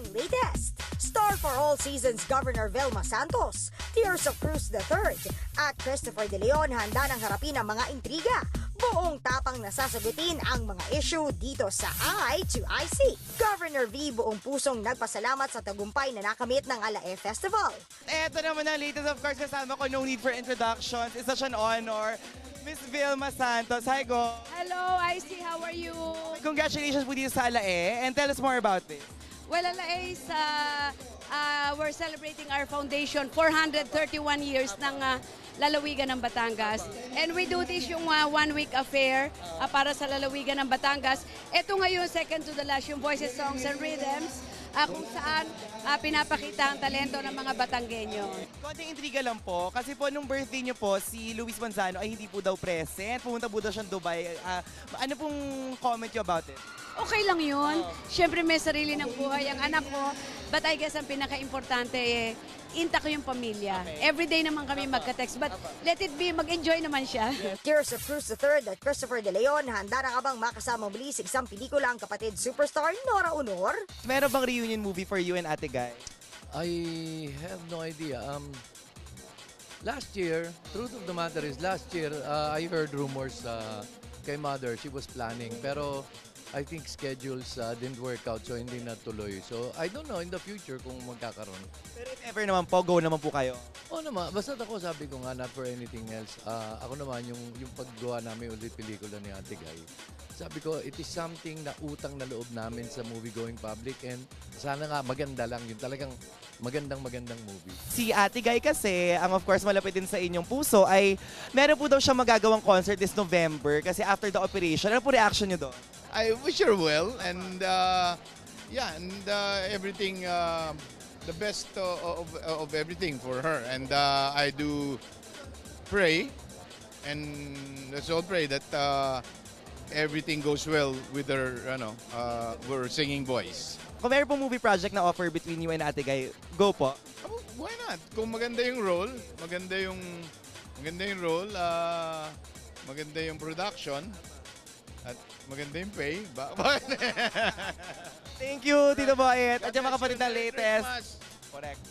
ang latest. Star for all seasons Governor Vilma Santos, Tears of Cruz III, at Christopher De Leon handa ng harapin ang mga intriga. Buong tapang nasasagutin ang mga issue dito sa Eye to IC. Governor V buong pusong nagpasalamat sa tagumpay na nakamit ng Alae Festival. Eto naman ang latest, of course, kasama ko, no need for introductions. It's such an honor. Miss Vilma Santos, hi go. Hello, IC, how are you? Congratulations po dito sa Alae, and tell us more about this. Well, Alae is, we're celebrating our foundation, 431 years ng lalawigan ng Batangas. And we do this yung one-week affair para sa lalawigan ng Batangas. Ito ngayon, second to the last, yung Voices, Songs, and Rhythms, kung saan pinapakita ang talento ng mga Batanggenyo. Konting intriga lang po, kasi po nung birthday niyo po, si Luis Manzano ay hindi po daw present. Pumunta po daw siyang Dubai. Ano pong comment you about it? Okay lang yun. Siyempre may sarili ng buhay ang anak ko. But I guess ang pinaka-importante intact yung pamilya. Everyday naman kami magka-text. But let it be, mag-enjoy naman siya. Tears of Cruz III at Christopher De Leon handa na ka bang makasama muli sa isang pelikula ang kapatid superstar Nora Honor? Meron bang reunion movie for you and Ate Guy? I have no idea. Last year, truth of the matter is, last year, I heard rumors kay Mother, she was planning. Pero I think schedules didn't work out, so hindi natuloy. So I don't know in the future kung magkakaroon. Pero if ever naman po, go naman po kayo. Oo naman, basta ako sabi ko nga, not for anything else. Ako naman, yung paggawa namin ulit pelikula ni Ate Guy, sabi ko, it is something na utang na loob namin sa movie-going public, and sana nga maganda lang yun. Talagang magandang movie. Si Ate Guy kasi, ang of course malapit din sa inyong puso, ay meron po daw siya magagawang concert this November kasi after the operation. Ano po reaction niyo doon? I wish her well, and everything, the best of everything for her. And I do pray, and let's all pray that everything goes well with her, her singing voice. Kung meron pong movie project na offer between you and Ate Guy, go po. Oh, why not? Kung maganda yung role, maganda yung role, maganda yung production, at maganda yung pay. Thank you, Tito Boyet. At yung mga kapatid na Merry latest. Christmas. Correct.